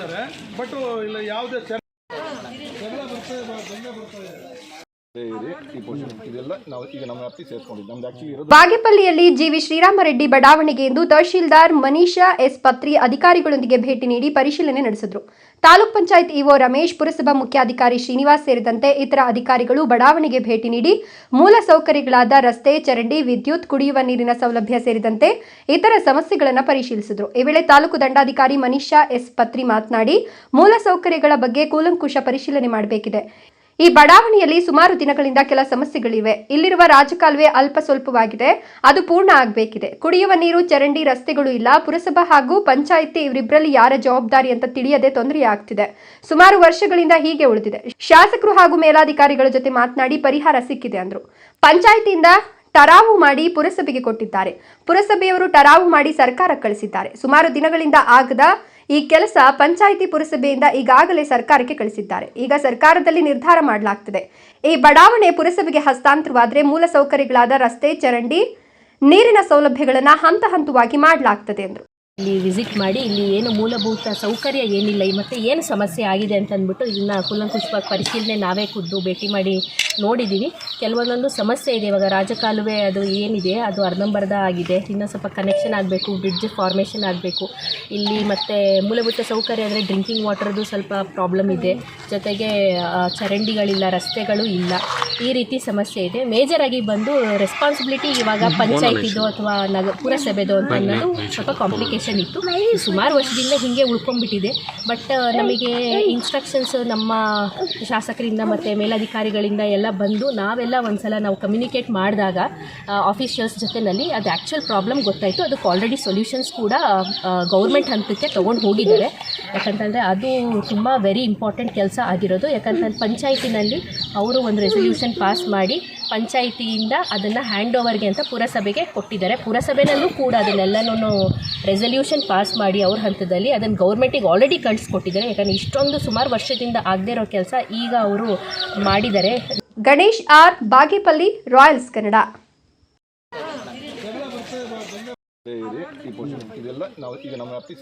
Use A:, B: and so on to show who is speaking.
A: ಮಾಡಿದ್ದಾರೆ. ಬಟ್ ಇಲ್ಲ ಯಾವುದೇ ಜಗಳ ಬರ್ತದೆ.
B: ಬಾಗೇಪಲ್ಲಿಯಲ್ಲಿ ಜಿವಿ ಶ್ರೀರಾಮರೆಡ್ಡಿ ಬಡಾವಣೆಗೆ ಎಂದು ತಹಶೀಲ್ದಾರ್ ಮನೀಷಾ ಎಸ್ ಪತ್ರಿ ಅಧಿಕಾರಿಗಳೊಂದಿಗೆ ಭೇಟಿ ನೀಡಿ ಪರಿಶೀಲನೆ ನಡೆಸಿದರು. ತಾಲೂಕ್ ಪಂಚಾಯತ್ ಇಒ ರಮೇಶ್, ಪುರಸಭಾ ಮುಖ್ಯಾಧಿಕಾರಿ ಶ್ರೀನಿವಾಸ್ ಸೇರಿದಂತೆ ಇತರ ಅಧಿಕಾರಿಗಳು ಬಡಾವಣೆಗೆ ಭೇಟಿ ನೀಡಿ ಮೂಲ ಸೌಕರ್ಯಗಳಾದ ರಸ್ತೆ, ಚರಂಡಿ, ವಿದ್ಯುತ್, ಕುಡಿಯುವ ನೀರಿನ ಸೌಲಭ್ಯ ಸೇರಿದಂತೆ ಇತರ ಸಮಸ್ಯೆಗಳನ್ನು ಪರಿಶೀಲಿಸಿದರು. ಈ ವೇಳೆ ತಾಲೂಕು ದಂಡಾಧಿಕಾರಿ ಮನೀಷಾ ಎಸ್ ಪತ್ರಿ ಮಾತನಾಡಿ, ಮೂಲ ಸೌಕರ್ಯಗಳ ಬಗ್ಗೆ ಕೂಲಂಕುಷ ಪರಿಶೀಲನೆ ಮಾಡಬೇಕಿದೆ. ಈ ಬಡಾವಣೆಯಲ್ಲಿ ಸುಮಾರು ದಿನಗಳಿಂದ ಕೆಲ ಸಮಸ್ಯೆಗಳಿವೆ. ಇಲ್ಲಿರುವ ರಾಜಕಾಲುವೆ ಅಲ್ಪ ಸ್ವಲ್ಪವಾಗಿದೆ, ಅದು ಪೂರ್ಣ ಆಗಬೇಕಿದೆ. ಕುಡಿಯುವ ನೀರು, ಚರಂಡಿ, ರಸ್ತೆಗಳು ಇಲ್ಲ. ಪುರಸಭಾ ಹಾಗೂ ಪಂಚಾಯಿತಿ ಇವರಿಬ್ಬರಲ್ಲಿ ಯಾರ ಜವಾಬ್ದಾರಿ ಅಂತ ತಿಳಿಯದೆ ತೊಂದರೆಯಾಗ್ತಿದೆ. ಸುಮಾರು ವರ್ಷಗಳಿಂದ ಹೀಗೆ ಉಳಿದಿದೆ. ಶಾಸಕರು ಹಾಗೂ ಮೇಲಾಧಿಕಾರಿಗಳ ಜೊತೆ ಮಾತನಾಡಿ ಪರಿಹಾರ ಸಿಕ್ಕಿದೆ ಅಂದರು. ಪಂಚಾಯಿತಿಯಿಂದ ಟರಾವು ಮಾಡಿ ಪುರಸಭೆಗೆ ಕೊಟ್ಟಿದ್ದಾರೆ. ಪುರಸಭೆಯವರು ಟರಾವು ಮಾಡಿ ಸರ್ಕಾರ ಕಳಿಸಿದ್ದಾರೆ. ಸುಮಾರು ದಿನಗಳಿಂದ ಆಗದ ಈ ಕೆಲಸ ಪಂಚಾಯಿತಿ ಪುರಸಭೆಯಿಂದ ಈಗಾಗಲೇ ಸರ್ಕಾರಕ್ಕೆ ಕಳಿಸಿದ್ದಾರೆ. ಈಗ ಸರ್ಕಾರದಲ್ಲಿ ನಿರ್ಧಾರ ಮಾಡಲಾಗ್ತದೆ. ಈ ಬಡಾವಣೆ ಪುರಸಭೆಗೆ ಹಸ್ತಾಂತರವಾದರೆ ಮೂಲ ಸೌಕರ್ಯಗಳಾದ ರಸ್ತೆ, ಚರಂಡಿ, ನೀರಿನ ಸೌಲಭ್ಯಗಳನ್ನು ಹಂತ ಹಂತವಾಗಿ ಮಾಡಲಾಗ್ತದೆ ಎಂದರು.
C: ಇಲ್ಲಿ ವಿಸಿಟ್ ಮಾಡಿ ಇಲ್ಲಿ ಏನು ಮೂಲಭೂತ ಸೌಕರ್ಯ ಏನಿಲ್ಲ ಮತ್ತು ಏನು ಸಮಸ್ಯೆ ಆಗಿದೆ ಅಂತ ಅಂದ್ಬಿಟ್ಟು ಇದನ್ನು ಕೂಲಂಕುಷವಾಗಿ ಪರಿಶೀಲನೆ ನಾವೇ ಖುದ್ದು ಭೇಟಿ ಮಾಡಿ ನೋಡಿದ್ದೀವಿ. ಕೆಲವೊಂದೊಂದು ಸಮಸ್ಯೆ ಇದೆ. ಇವಾಗ ರಾಜಕಾಲುವೆ ಅದು ಏನಿದೆ ಅದು ಅರ್ಧಂಬರ್ಧ ಆಗಿದೆ. ಇನ್ನೂ ಸ್ವಲ್ಪ ಕನೆಕ್ಷನ್ ಆಗಬೇಕು, ಬ್ರಿಡ್ಜ್ ಫಾರ್ಮೇಷನ್ ಆಗಬೇಕು. ಇಲ್ಲಿ ಮತ್ತು ಮೂಲಭೂತ ಸೌಕರ್ಯ ಅಂದರೆ ಡ್ರಿಂಕಿಂಗ್ ವಾಟರ್ದು ಸ್ವಲ್ಪ ಪ್ರಾಬ್ಲಮ್ ಇದೆ. ಜೊತೆಗೆ ಚರಂಡಿಗಳಿಲ್ಲ, ರಸ್ತೆಗಳು ಇಲ್ಲ. ಈ ರೀತಿ ಸಮಸ್ಯೆ ಇದೆ. ಮೇಜರಾಗಿ ಬಂದು ರೆಸ್ಪಾನ್ಸಿಬಿಲಿಟಿ ಇವಾಗ ಪಂಚಾಯತಿದು ಅಥವಾ ಪುರಸಭೆದು ಅಂತ ಅನ್ನೋದು ಸ್ವಲ್ಪ ಕಾಂಪ್ಲಿಕೇಶನ್ ಇತ್ತು. ಸುಮಾರು ವರ್ಷದಿಂದ ಹೀಗೆ ಉಳ್ಕೊಂಡ್ಬಿಟ್ಟಿದೆ. ಬಟ್ ನಮಗೆ ಇನ್ಸ್ಟ್ರಕ್ಷನ್ಸ್ ನಮ್ಮ ಶಾಸಕರಿಂದ ಮತ್ತು ಮೇಲಧಿಕಾರಿಗಳಿಂದ ಎಲ್ಲ ಬಂದು ನಾವೆಲ್ಲ ಒಂದ್ಸಲ ನಾವು ಕಮ್ಯುನಿಕೇಟ್ ಮಾಡಿದಾಗ ಆಫೀಷಿಯಲ್ಸ್ ಜೊತೆಯಲ್ಲಿ ಅದು ಆ್ಯಕ್ಚುಯಲ್ ಪ್ರಾಬ್ಲಮ್ ಗೊತ್ತಾಯಿತು. ಅದಕ್ಕೆ ಆಲ್ರೆಡಿ ಸೊಲ್ಯೂಷನ್ಸ್ ಕೂಡ ಗೌರ್ಮೆಂಟ್ ಹಂತಕ್ಕೆ ತೊಗೊಂಡು ಹೋಗಿದ್ದಾರೆ. ಯಾಕಂತಂದರೆ ಅದು ತುಂಬ ವೆರಿ ಇಂಪಾರ್ಟೆಂಟ್ ಕೆಲಸ ಆಗಿರೋದು. ಯಾಕಂತಂದ್ರೆ ಪಂಚಾಯತಿನಲ್ಲಿ ಅವರು ಒಂದು ರೆಸಲ್ಯೂಷನ್ ಪಾಸ್ ಮಾಡಿ ಪಂಚಾಯಿತಿಯಿಂದ ಅದನ್ನು ಹ್ಯಾಂಡ್ ಓವರ್ಗೆ ಅಂತ ಪುರಸಭೆಗೆ ಕೊಟ್ಟಿದ್ದಾರೆ. ಪುರಸಭೆನಲ್ಲೂ ಕೂಡ ಅದನ್ನೆಲ್ಲನೂ ರೆಸಲ್ಯೂಷನ್ ಪಾಸ್ ಮಾಡಿ ಅವ್ರ ಹಂತದಲ್ಲಿ ಅದನ್ನು ಗೌರ್ಮೆಂಟಿಗೆ ಆಲ್ರೆಡಿ ಕಳಿಸ್ಕೊಟ್ಟಿದ್ದಾರೆ. ಯಾಕಂದರೆ ಇಷ್ಟೊಂದು ಸುಮಾರು ವರ್ಷದಿಂದ ಆಗದೇ ಇರೋ ಕೆಲಸ ಈಗ ಅವರು ಮಾಡಿದ್ದಾರೆ.
B: Ganesh R, Bagepalli, Royals Kannada.